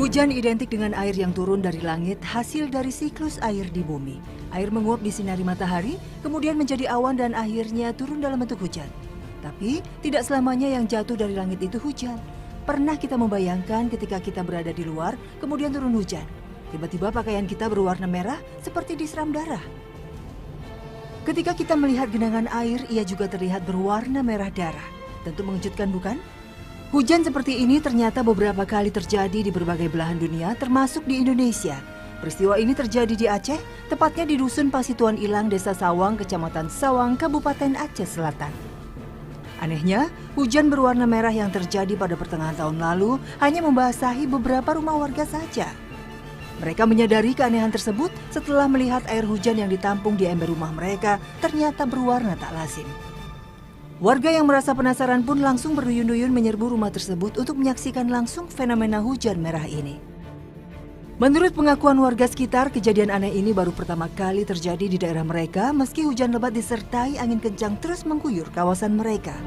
Hujan identik dengan air yang turun dari langit, hasil dari siklus air di bumi. Air menguap di sinari matahari, kemudian menjadi awan dan akhirnya turun dalam bentuk hujan. Tapi, tidak selamanya yang jatuh dari langit itu hujan. Pernah kita membayangkan ketika kita berada di luar, kemudian turun hujan. Tiba-tiba pakaian kita berwarna merah seperti disiram darah. Ketika kita melihat genangan air, ia juga terlihat berwarna merah darah. Tentu mengejutkan, bukan? Hujan seperti ini ternyata beberapa kali terjadi di berbagai belahan dunia, termasuk di Indonesia. Peristiwa ini terjadi di Aceh, tepatnya di Dusun Pasituan Ilang, Desa Sawang, Kecamatan Sawang, Kabupaten Aceh Selatan. Anehnya, hujan berwarna merah yang terjadi pada pertengahan tahun lalu hanya membasahi beberapa rumah warga saja. Mereka menyadari keanehan tersebut setelah melihat air hujan yang ditampung di ember rumah mereka ternyata berwarna tak lazim. Warga yang merasa penasaran pun langsung berduyun-duyun menyerbu rumah tersebut untuk menyaksikan langsung fenomena hujan merah ini. Menurut pengakuan warga sekitar, kejadian aneh ini baru pertama kali terjadi di daerah mereka meski hujan lebat disertai angin kencang terus mengguyur kawasan mereka.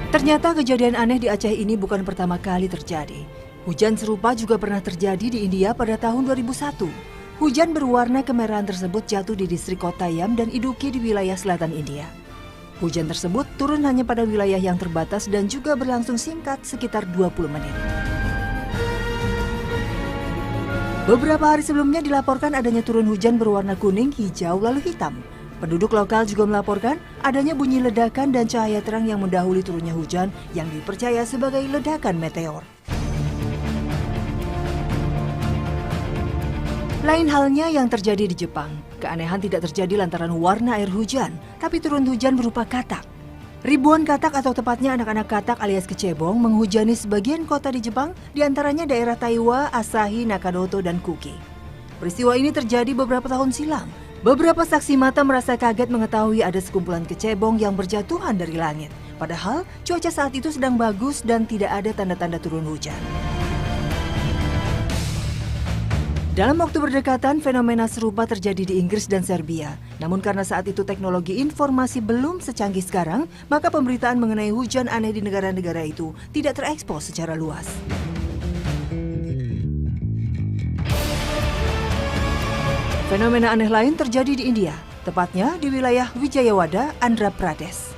Ternyata kejadian aneh di Aceh ini bukan pertama kali terjadi. Hujan serupa juga pernah terjadi di India pada tahun 2001. Hujan berwarna kemerahan tersebut jatuh di distrik Kottayam dan Idukki di wilayah selatan India. Hujan tersebut turun hanya pada wilayah yang terbatas dan juga berlangsung singkat sekitar 20 menit. Beberapa hari sebelumnya dilaporkan adanya turun hujan berwarna kuning, hijau, lalu hitam. Penduduk lokal juga melaporkan adanya bunyi ledakan dan cahaya terang yang mendahului turunnya hujan yang dipercaya sebagai ledakan meteor. Lain halnya yang terjadi di Jepang. Keanehan tidak terjadi lantaran warna air hujan, tapi turun hujan berupa katak. Ribuan katak atau tepatnya anak-anak katak alias kecebong menghujani sebagian kota di Jepang, diantaranya daerah Taiwa, Asahi, Nakadoto, dan Kuki. Peristiwa ini terjadi beberapa tahun silam. Beberapa saksi mata merasa kaget mengetahui ada sekumpulan kecebong yang berjatuhan dari langit. Padahal cuaca saat itu sedang bagus dan tidak ada tanda-tanda turun hujan. Dalam waktu berdekatan, fenomena serupa terjadi di Inggris dan Serbia. Namun karena saat itu teknologi informasi belum secanggih sekarang, maka pemberitaan mengenai hujan aneh di negara-negara itu tidak terekspos secara luas. Fenomena aneh lain terjadi di India, tepatnya di wilayah Wijayawada, Andhra Pradesh.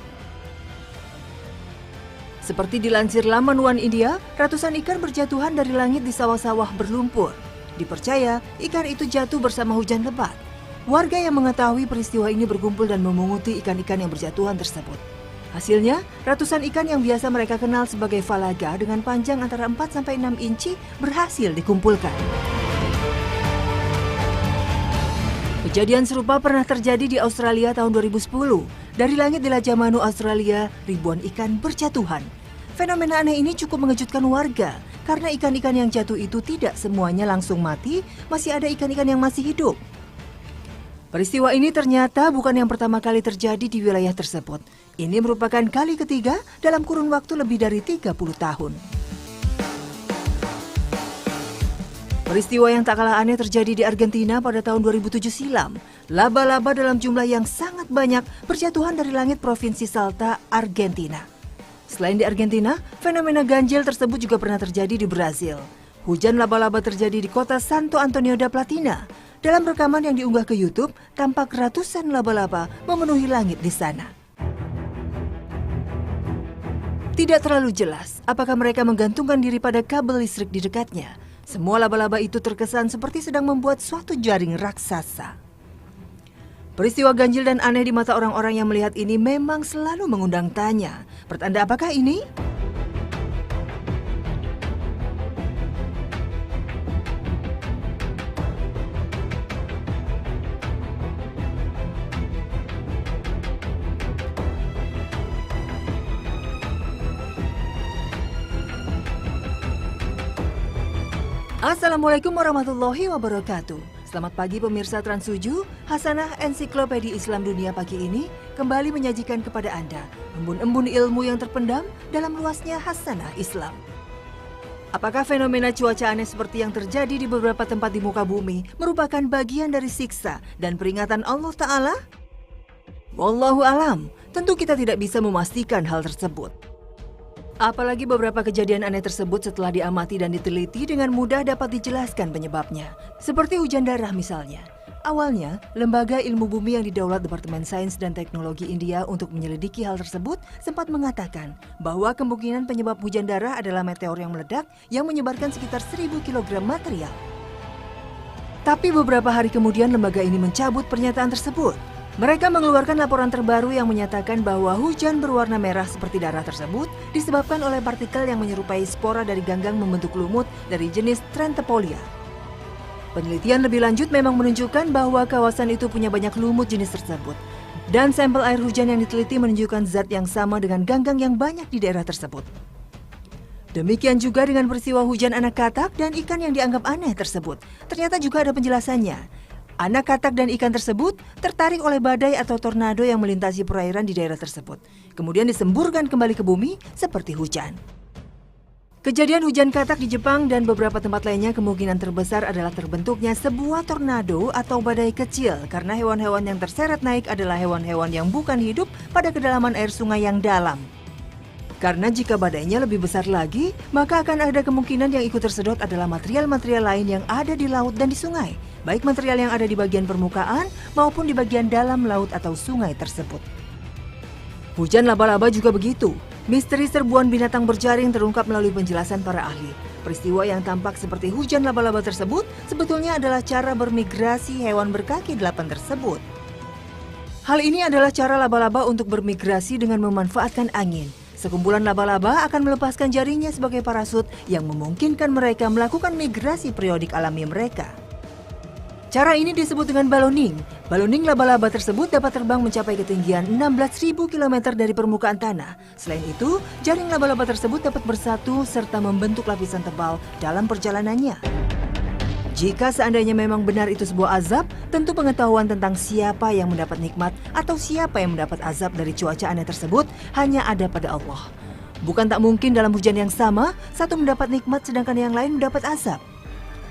Seperti dilansir laman One India, ratusan ikan berjatuhan dari langit di sawah-sawah berlumpur. Dipercaya ikan itu jatuh bersama hujan lebat. Warga yang mengetahui peristiwa ini berkumpul dan memunguti ikan-ikan yang berjatuhan tersebut. Hasilnya, ratusan ikan yang biasa mereka kenal sebagai falaga dengan panjang antara 4-6 inci berhasil dikumpulkan. Kejadian serupa pernah terjadi di Australia tahun 2010. Dari langit di Raja Manu, Australia, ribuan ikan berjatuhan. Fenomena aneh ini cukup mengejutkan warga, karena ikan-ikan yang jatuh itu tidak semuanya langsung mati, masih ada ikan-ikan yang masih hidup. Peristiwa ini ternyata bukan yang pertama kali terjadi di wilayah tersebut. Ini merupakan kali ketiga dalam kurun waktu lebih dari 30 tahun. Peristiwa yang tak kalah aneh terjadi di Argentina pada tahun 2007 silam. Laba-laba dalam jumlah yang sangat banyak berjatuhan dari langit Provinsi Salta, Argentina. Selain di Argentina, fenomena ganjil tersebut juga pernah terjadi di Brazil. Hujan laba-laba terjadi di kota Santo Antonio da Platina. Dalam rekaman yang diunggah ke YouTube, tampak ratusan laba-laba memenuhi langit di sana. Tidak terlalu jelas apakah mereka menggantungkan diri pada kabel listrik di dekatnya. Semua laba-laba itu terkesan seperti sedang membuat suatu jaring raksasa. Peristiwa ganjil dan aneh di mata orang-orang yang melihat ini memang selalu mengundang tanya. Pertanda apakah ini? Assalamualaikum warahmatullahi wabarakatuh. Selamat pagi pemirsa Trans7, Hasanah Ensiklopedia Islam Dunia pagi ini kembali menyajikan kepada Anda embun-embun ilmu yang terpendam dalam luasnya Hasanah Islam. Apakah fenomena cuaca aneh seperti yang terjadi di beberapa tempat di muka bumi merupakan bagian dari siksa dan peringatan Allah Ta'ala? Wallahu alam, tentu kita tidak bisa memastikan hal tersebut. Apalagi beberapa kejadian aneh tersebut setelah diamati dan diteliti dengan mudah dapat dijelaskan penyebabnya. Seperti hujan darah misalnya. Awalnya, Lembaga Ilmu Bumi yang didaulat Departemen Sains dan Teknologi India untuk menyelidiki hal tersebut sempat mengatakan bahwa kemungkinan penyebab hujan darah adalah meteor yang meledak yang menyebarkan sekitar 1000 kg material. Tapi beberapa hari kemudian lembaga ini mencabut pernyataan tersebut. Mereka mengeluarkan laporan terbaru yang menyatakan bahwa hujan berwarna merah seperti darah tersebut disebabkan oleh partikel yang menyerupai spora dari ganggang membentuk lumut dari jenis Trentepolia. Penelitian lebih lanjut memang menunjukkan bahwa kawasan itu punya banyak lumut jenis tersebut. Dan sampel air hujan yang diteliti menunjukkan zat yang sama dengan ganggang yang banyak di daerah tersebut. Demikian juga dengan peristiwa hujan anak katak dan ikan yang dianggap aneh tersebut. Ternyata juga ada penjelasannya. Anak katak dan ikan tersebut tertarik oleh badai atau tornado yang melintasi perairan di daerah tersebut. Kemudian disemburkan kembali ke bumi seperti hujan. Kejadian hujan katak di Jepang dan beberapa tempat lainnya kemungkinan terbesar adalah terbentuknya sebuah tornado atau badai kecil karena hewan-hewan yang terseret naik adalah hewan-hewan yang bukan hidup pada kedalaman air sungai yang dalam. Karena jika badainya lebih besar lagi, maka akan ada kemungkinan yang ikut tersedot adalah material-material lain yang ada di laut dan di sungai, baik material yang ada di bagian permukaan maupun di bagian dalam laut atau sungai tersebut. Hujan laba-laba juga begitu. Misteri serbuan binatang berjaring terungkap melalui penjelasan para ahli. Peristiwa yang tampak seperti hujan laba-laba tersebut sebetulnya adalah cara bermigrasi hewan berkaki 8 tersebut. Hal ini adalah cara laba-laba untuk bermigrasi dengan memanfaatkan angin. Sekumpulan laba-laba akan melepaskan jaringnya sebagai parasut yang memungkinkan mereka melakukan migrasi periodik alami mereka. Cara ini disebut dengan balloning. Balloning laba-laba tersebut dapat terbang mencapai ketinggian 16.000 km dari permukaan tanah. Selain itu, jaring laba-laba tersebut dapat bersatu serta membentuk lapisan tebal dalam perjalanannya. Jika seandainya memang benar itu sebuah azab, tentu pengetahuan tentang siapa yang mendapat nikmat atau siapa yang mendapat azab dari cuaca aneh tersebut hanya ada pada Allah. Bukan tak mungkin dalam hujan yang sama, satu mendapat nikmat sedangkan yang lain mendapat azab.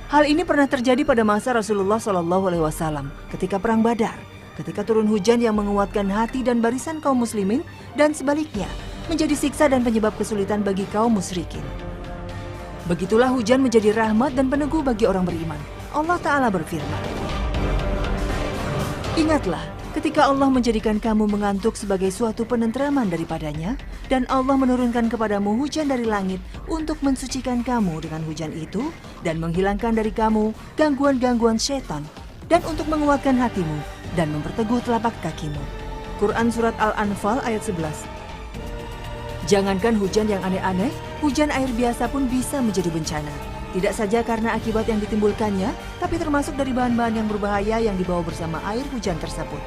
Hal ini pernah terjadi pada masa Rasulullah SAW ketika Perang Badar, ketika turun hujan yang menguatkan hati dan barisan kaum muslimin dan sebaliknya menjadi siksa dan penyebab kesulitan bagi kaum musyrikin. Begitulah hujan menjadi rahmat dan peneguh bagi orang beriman. Allah Ta'ala berfirman, "Ingatlah ketika Allah menjadikan kamu mengantuk sebagai suatu penentraman daripadanya, dan Allah menurunkan kepadamu hujan dari langit untuk mensucikan kamu dengan hujan itu, dan menghilangkan dari kamu gangguan-gangguan setan, dan untuk menguatkan hatimu, dan memperteguh telapak kakimu." Quran Surat Al-Anfal ayat 11. Jangankan hujan yang aneh-aneh, hujan air biasa pun bisa menjadi bencana. Tidak saja karena akibat yang ditimbulkannya, tapi termasuk dari bahan-bahan yang berbahaya yang dibawa bersama air hujan tersebut.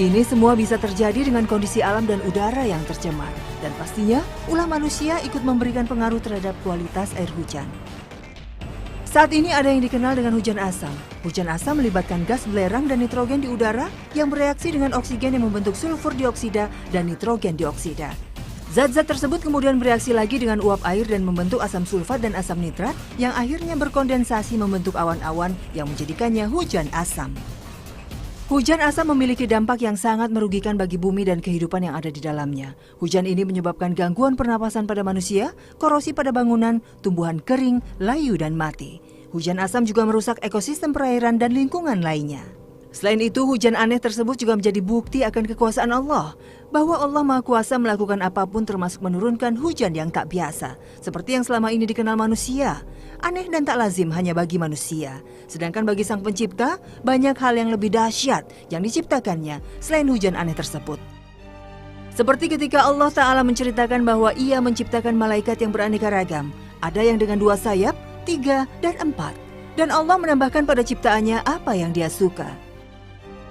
Ini semua bisa terjadi dengan kondisi alam dan udara yang tercemar. Dan pastinya, ulah manusia ikut memberikan pengaruh terhadap kualitas air hujan. Saat ini ada yang dikenal dengan hujan asam. Hujan asam melibatkan gas belerang dan nitrogen di udara yang bereaksi dengan oksigen yang membentuk sulfur dioksida dan nitrogen dioksida. Zat-zat tersebut kemudian bereaksi lagi dengan uap air dan membentuk asam sulfat dan asam nitrat yang akhirnya berkondensasi membentuk awan-awan yang menjadikannya hujan asam. Hujan asam memiliki dampak yang sangat merugikan bagi bumi dan kehidupan yang ada di dalamnya. Hujan ini menyebabkan gangguan pernapasan pada manusia, korosi pada bangunan, tumbuhan kering, layu dan mati. Hujan asam juga merusak ekosistem perairan dan lingkungan lainnya. Selain itu, hujan aneh tersebut juga menjadi bukti akan kekuasaan Allah, bahwa Allah Maha Kuasa melakukan apapun termasuk menurunkan hujan yang tak biasa, seperti yang selama ini dikenal manusia. Aneh dan tak lazim hanya bagi manusia. Sedangkan bagi Sang Pencipta, banyak hal yang lebih dahsyat yang diciptakannya selain hujan aneh tersebut. Seperti ketika Allah Ta'ala menceritakan bahwa Ia menciptakan malaikat yang beraneka ragam. Ada yang dengan 2 sayap, 3, dan 4. Dan Allah menambahkan pada ciptaannya apa yang Dia suka.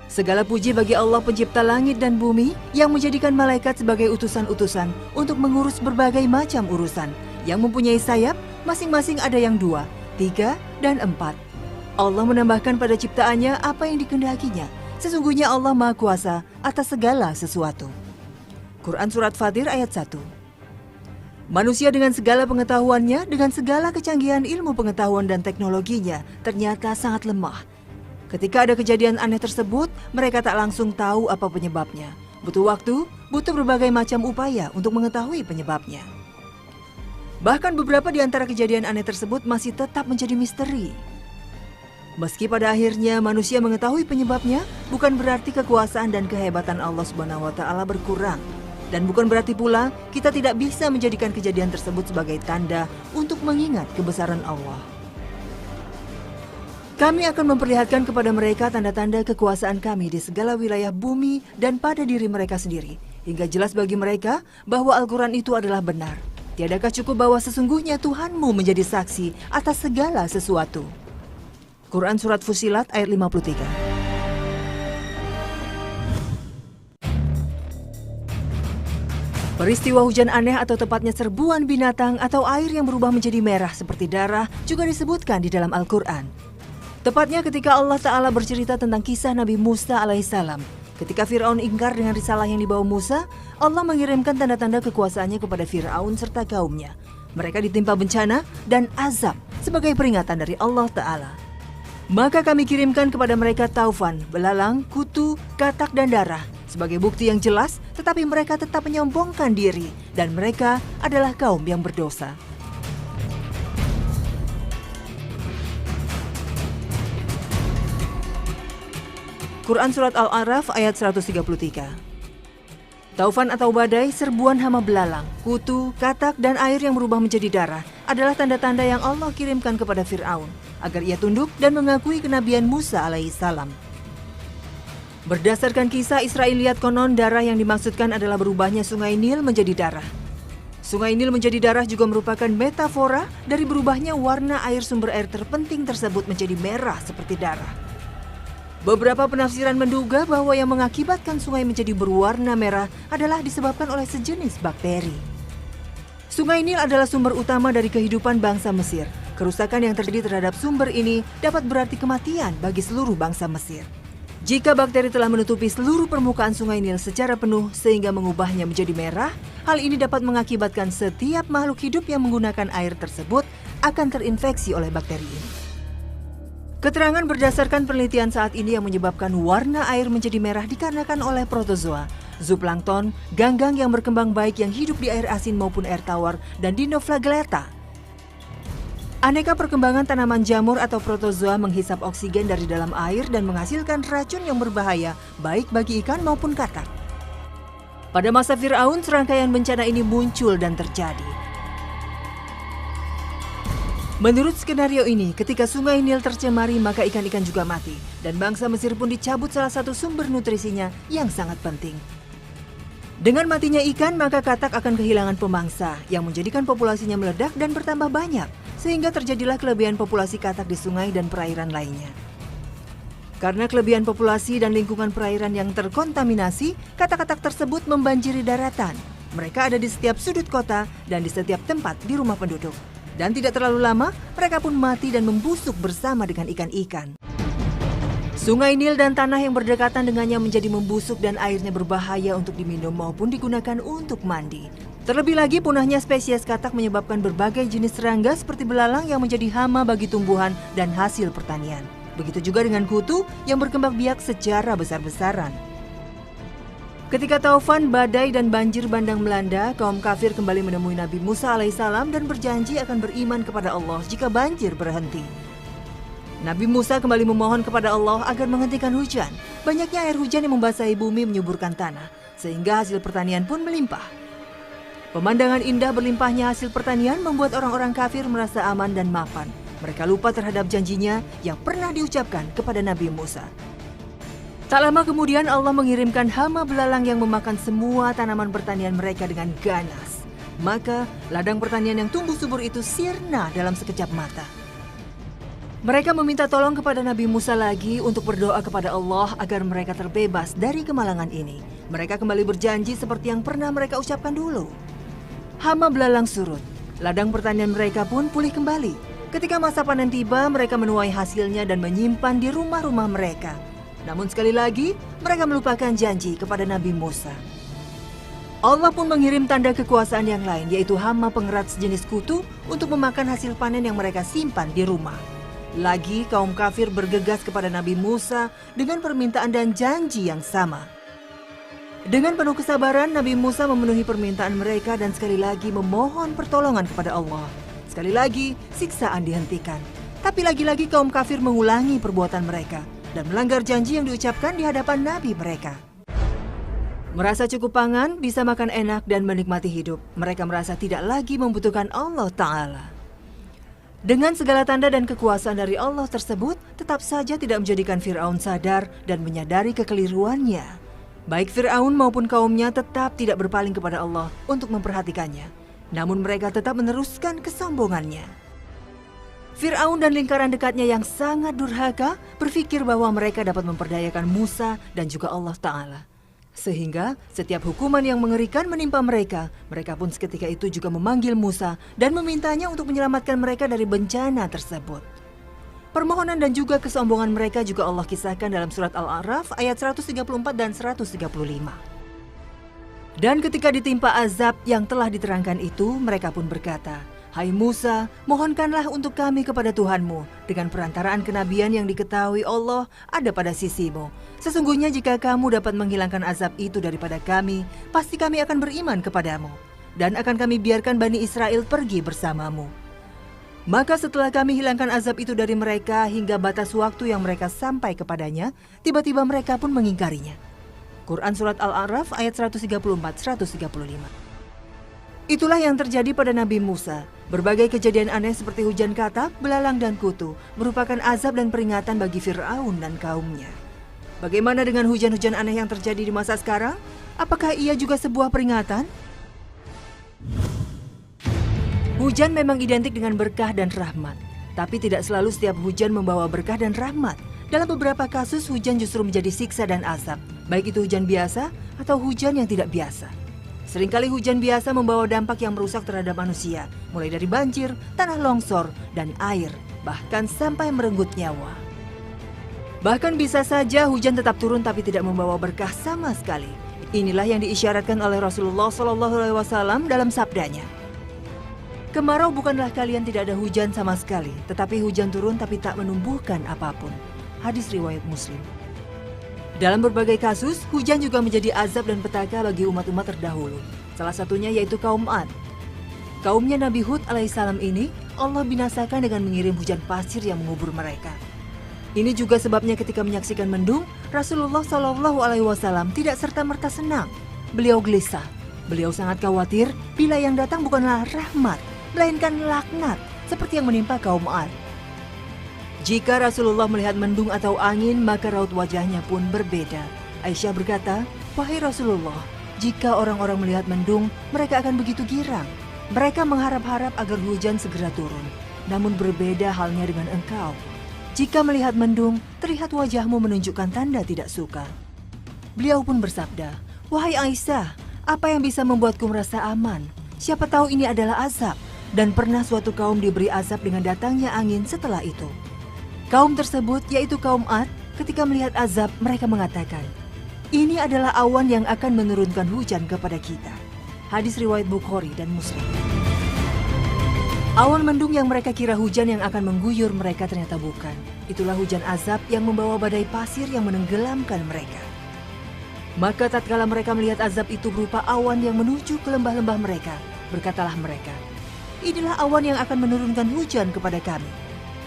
Segala puji bagi Allah pencipta langit dan bumi yang menjadikan malaikat sebagai utusan-utusan untuk mengurus berbagai macam urusan. Yang mempunyai sayap, masing-masing ada yang 2, 3, dan 4. Allah menambahkan pada ciptaannya apa yang dikehendakinya. Sesungguhnya Allah Maha Kuasa atas segala sesuatu. Quran Surat Fatir ayat 1. Manusia dengan segala pengetahuannya, dengan segala kecanggihan ilmu pengetahuan dan teknologinya, ternyata sangat lemah. Ketika ada kejadian aneh tersebut, mereka tak langsung tahu apa penyebabnya. Butuh waktu, butuh berbagai macam upaya untuk mengetahui penyebabnya. Bahkan beberapa di antara kejadian aneh tersebut masih tetap menjadi misteri. Meski pada akhirnya manusia mengetahui penyebabnya, bukan berarti kekuasaan dan kehebatan Allah Subhanahu wa Ta'ala berkurang. Dan bukan berarti pula kita tidak bisa menjadikan kejadian tersebut sebagai tanda untuk mengingat kebesaran Allah. Kami akan memperlihatkan kepada mereka tanda-tanda kekuasaan kami di segala wilayah bumi dan pada diri mereka sendiri, hingga jelas bagi mereka bahwa Al-Quran itu adalah benar. Tiadakah cukup bahwa sesungguhnya Tuhanmu menjadi saksi atas segala sesuatu? Quran Surat Fussilat ayat 53. Peristiwa hujan aneh atau tepatnya serbuan binatang atau air yang berubah menjadi merah seperti darah juga disebutkan di dalam Al-Quran. Tepatnya ketika Allah Ta'ala bercerita tentang kisah Nabi Musa alaihissalam. Ketika Fir'aun ingkar dengan risalah yang dibawa Musa, Allah mengirimkan tanda-tanda kekuasaannya kepada Fir'aun serta kaumnya. Mereka ditimpa bencana dan azab sebagai peringatan dari Allah Ta'ala. Maka kami kirimkan kepada mereka taufan, belalang, kutu, katak dan darah sebagai bukti yang jelas, tetapi mereka tetap menyombongkan diri dan mereka adalah kaum yang berdosa. Quran Surat Al-A'raf ayat 133. Taufan atau badai, serbuan hama belalang, kutu, katak, dan air yang berubah menjadi darah adalah tanda-tanda yang Allah kirimkan kepada Fir'aun agar ia tunduk dan mengakui kenabian Musa alaihissalam. Berdasarkan kisah Israiliyat konon, darah yang dimaksudkan adalah berubahnya sungai Nil menjadi darah. Sungai Nil menjadi darah juga merupakan metafora dari berubahnya warna air sumber air terpenting tersebut menjadi merah seperti darah. Beberapa penafsiran menduga bahwa yang mengakibatkan sungai menjadi berwarna merah adalah disebabkan oleh sejenis bakteri. Sungai Nil adalah sumber utama dari kehidupan bangsa Mesir. Kerusakan yang terjadi terhadap sumber ini dapat berarti kematian bagi seluruh bangsa Mesir. Jika bakteri telah menutupi seluruh permukaan sungai Nil secara penuh sehingga mengubahnya menjadi merah, hal ini dapat mengakibatkan setiap makhluk hidup yang menggunakan air tersebut akan terinfeksi oleh bakteri ini. Keterangan berdasarkan penelitian saat ini yang menyebabkan warna air menjadi merah dikarenakan oleh protozoa, zooplankton, ganggang yang berkembang baik yang hidup di air asin maupun air tawar, dan dinoflagellata. Aneka perkembangan tanaman jamur atau protozoa menghisap oksigen dari dalam air dan menghasilkan racun yang berbahaya baik bagi ikan maupun katak. Pada masa Fir'aun, serangkaian bencana ini muncul dan terjadi. Menurut skenario ini, ketika sungai Nil tercemari maka ikan-ikan juga mati dan bangsa Mesir pun dicabut salah satu sumber nutrisinya yang sangat penting. Dengan matinya ikan maka katak akan kehilangan pemangsa yang menjadikan populasinya meledak dan bertambah banyak sehingga terjadilah kelebihan populasi katak di sungai dan perairan lainnya. Karena kelebihan populasi dan lingkungan perairan yang terkontaminasi, katak-katak tersebut membanjiri daratan. Mereka ada di setiap sudut kota dan di setiap tempat di rumah penduduk. Dan tidak terlalu lama, mereka pun mati dan membusuk bersama dengan ikan-ikan. Sungai Nil dan tanah yang berdekatan dengannya menjadi membusuk dan airnya berbahaya untuk diminum maupun digunakan untuk mandi. Terlebih lagi, punahnya spesies katak menyebabkan berbagai jenis serangga seperti belalang yang menjadi hama bagi tumbuhan dan hasil pertanian. Begitu juga dengan kutu yang berkembang biak secara besar-besaran. Ketika taufan, badai, dan banjir bandang melanda, kaum kafir kembali menemui Nabi Musa alaihissalam dan berjanji akan beriman kepada Allah jika banjir berhenti. Nabi Musa kembali memohon kepada Allah agar menghentikan hujan. Banyaknya air hujan yang membasahi bumi menyuburkan tanah, sehingga hasil pertanian pun melimpah. Pemandangan indah berlimpahnya hasil pertanian membuat orang-orang kafir merasa aman dan mapan. Mereka lupa terhadap janjinya yang pernah diucapkan kepada Nabi Musa. Tak lama kemudian Allah mengirimkan hama belalang yang memakan semua tanaman pertanian mereka dengan ganas. Maka ladang pertanian yang tumbuh subur itu sirna dalam sekejap mata. Mereka meminta tolong kepada Nabi Musa lagi untuk berdoa kepada Allah agar mereka terbebas dari kemalangan ini. Mereka kembali berjanji seperti yang pernah mereka ucapkan dulu. Hama belalang surut. Ladang pertanian mereka pun pulih kembali. Ketika masa panen tiba, mereka menuai hasilnya dan menyimpan di rumah-rumah mereka. Namun sekali lagi, mereka melupakan janji kepada Nabi Musa. Allah pun mengirim tanda kekuasaan yang lain, yaitu hama pengerat sejenis kutu untuk memakan hasil panen yang mereka simpan di rumah. Lagi, kaum kafir bergegas kepada Nabi Musa dengan permintaan dan janji yang sama. Dengan penuh kesabaran, Nabi Musa memenuhi permintaan mereka dan sekali lagi memohon pertolongan kepada Allah. Sekali lagi, siksaan dihentikan. Tapi lagi-lagi kaum kafir mengulangi perbuatan mereka dan melanggar janji yang diucapkan di hadapan Nabi mereka. Merasa cukup pangan, bisa makan enak dan menikmati hidup. Mereka merasa tidak lagi membutuhkan Allah Ta'ala. Dengan segala tanda dan kekuasaan dari Allah tersebut, tetap saja tidak menjadikan Fir'aun sadar dan menyadari kekeliruannya. Baik Fir'aun maupun kaumnya tetap tidak berpaling kepada Allah untuk memperhatikannya. Namun mereka tetap meneruskan kesombongannya. Fir'aun dan lingkaran dekatnya yang sangat durhaka berpikir bahwa mereka dapat memperdayakan Musa dan juga Allah Ta'ala. Sehingga setiap hukuman yang mengerikan menimpa mereka, mereka pun seketika itu juga memanggil Musa dan memintanya untuk menyelamatkan mereka dari bencana tersebut. Permohonan dan juga kesombongan mereka juga Allah kisahkan dalam surat Al-A'raf ayat 134 dan 135. Dan ketika ditimpa azab yang telah diterangkan itu, mereka pun berkata, "Hai Musa, mohonkanlah untuk kami kepada Tuhanmu dengan perantaraan kenabian yang diketahui Allah ada pada sisimu. Sesungguhnya jika kamu dapat menghilangkan azab itu daripada kami, pasti kami akan beriman kepadamu. Dan akan kami biarkan Bani Israel pergi bersamamu. Maka setelah kami hilangkan azab itu dari mereka hingga batas waktu yang mereka sampai kepadanya, tiba-tiba mereka pun mengingkarinya." Quran Surat Al-A'raf ayat 134-135. Itulah yang terjadi pada Nabi Musa. Berbagai kejadian aneh seperti hujan katak, belalang dan kutu merupakan azab dan peringatan bagi Fir'aun dan kaumnya. Bagaimana dengan hujan-hujan aneh yang terjadi di masa sekarang? Apakah ia juga sebuah peringatan? Hujan memang identik dengan berkah dan rahmat, tapi tidak selalu setiap hujan membawa berkah dan rahmat. Dalam beberapa kasus hujan justru menjadi siksa dan azab, baik itu hujan biasa atau hujan yang tidak biasa. Seringkali hujan biasa membawa dampak yang merusak terhadap manusia, mulai dari banjir, tanah longsor, dan air, bahkan sampai merenggut nyawa. Bahkan bisa saja hujan tetap turun tapi tidak membawa berkah sama sekali. Inilah yang diisyaratkan oleh Rasulullah SAW dalam sabdanya. Kemarau bukanlah kalian tidak ada hujan sama sekali, tetapi hujan turun tapi tak menumbuhkan apapun. Hadis riwayat Muslim. Dalam berbagai kasus, hujan juga menjadi azab dan petaka bagi umat-umat terdahulu. Salah satunya yaitu kaum Ad. Kaumnya Nabi Hud alaihissalam ini, Allah binasakan dengan mengirim hujan pasir yang mengubur mereka. Ini juga sebabnya ketika menyaksikan mendung, Rasulullah SAW tidak serta-merta senang. Beliau gelisah. Beliau sangat khawatir bila yang datang bukanlah rahmat, melainkan laknat seperti yang menimpa kaum Ad. Jika Rasulullah melihat mendung atau angin, maka raut wajahnya pun berbeda. Aisyah berkata, "Wahai Rasulullah, jika orang-orang melihat mendung, mereka akan begitu girang. Mereka mengharap-harap agar hujan segera turun. Namun berbeda halnya dengan engkau. Jika melihat mendung, terlihat wajahmu menunjukkan tanda tidak suka." Beliau pun bersabda, "Wahai Aisyah, apa yang bisa membuatku merasa aman? Siapa tahu ini adalah azab." Dan pernah suatu kaum diberi azab dengan datangnya angin setelah itu. Kaum tersebut, yaitu kaum Ad, ketika melihat azab, mereka mengatakan, "Ini adalah awan yang akan menurunkan hujan kepada kita." Hadis riwayat Bukhari dan Muslim. Awan mendung yang mereka kira hujan yang akan mengguyur mereka ternyata bukan. Itulah hujan azab yang membawa badai pasir yang menenggelamkan mereka. Maka tatkala mereka melihat azab itu berupa awan yang menuju ke lembah-lembah mereka, berkatalah mereka, "Inilah awan yang akan menurunkan hujan kepada kami."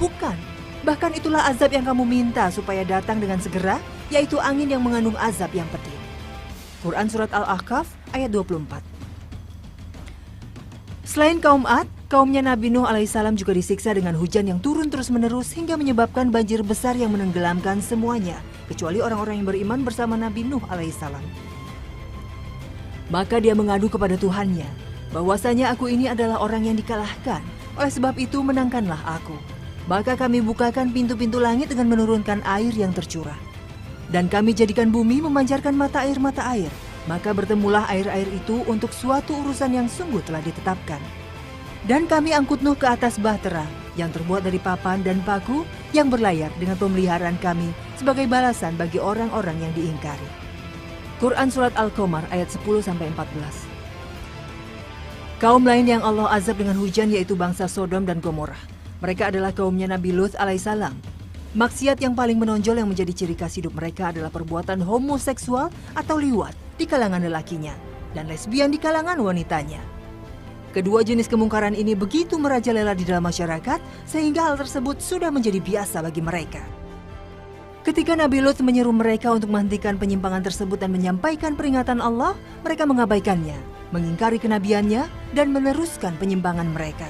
Bukan, bahkan itulah azab yang kamu minta supaya datang dengan segera, yaitu angin yang mengandung azab yang pedih. Quran Surat Al-Ahqaf ayat 24. Selain kaum Ad, kaumnya Nabi Nuh alaihissalam juga disiksa dengan hujan yang turun terus-menerus hingga menyebabkan banjir besar yang menenggelamkan semuanya, kecuali orang-orang yang beriman bersama Nabi Nuh alaihissalam. Maka dia mengadu kepada Tuhannya, bahwasanya aku ini adalah orang yang dikalahkan, oleh sebab itu menangkanlah aku. Maka kami bukakan pintu-pintu langit dengan menurunkan air yang tercurah. Dan kami jadikan bumi memancarkan mata air, maka bertemulah air-air itu untuk suatu urusan yang sungguh telah ditetapkan. Dan kami angkut Nuh ke atas bahtera yang terbuat dari papan dan paku yang berlayar dengan pemeliharaan kami sebagai balasan bagi orang-orang yang diingkari. Quran Surat Al-Qamar ayat 10-14. Kaum lain yang Allah azab dengan hujan yaitu bangsa Sodom dan Gomorrah. Mereka adalah kaumnya Nabi Lut alaihissalam. Maksiat yang paling menonjol yang menjadi ciri khas hidup mereka adalah perbuatan homoseksual atau liwat di kalangan lelakinya dan lesbian di kalangan wanitanya. Kedua jenis kemungkaran ini begitu merajalela di dalam masyarakat sehingga hal tersebut sudah menjadi biasa bagi mereka. Ketika Nabi Lut menyeru mereka untuk menghentikan penyimpangan tersebut dan menyampaikan peringatan Allah, mereka mengabaikannya, mengingkari kenabiannya, dan meneruskan penyimpangan mereka.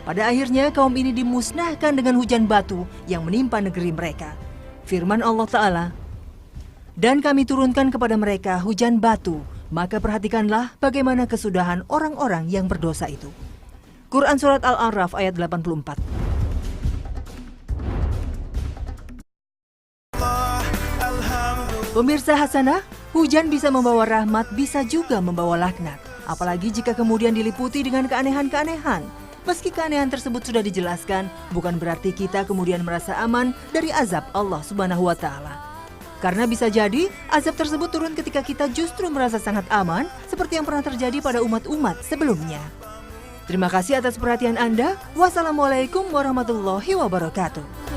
Pada akhirnya kaum ini dimusnahkan dengan hujan batu yang menimpa negeri mereka. Firman Allah Ta'ala, "Dan kami turunkan kepada mereka hujan batu, maka perhatikanlah bagaimana kesudahan orang-orang yang berdosa itu." Quran Surat Al-A'raf ayat 84. Pemirsa Hasanah, hujan bisa membawa rahmat, bisa juga membawa laknat. Apalagi jika kemudian diliputi dengan keanehan-keanehan. Meski keanehan tersebut sudah dijelaskan, bukan berarti kita kemudian merasa aman dari azab Allah Subhanahu wa Ta'ala. Karena bisa jadi azab tersebut turun ketika kita justru merasa sangat aman, seperti yang pernah terjadi pada umat-umat sebelumnya. Terima kasih atas perhatian Anda. Wassalamualaikum warahmatullahi wabarakatuh.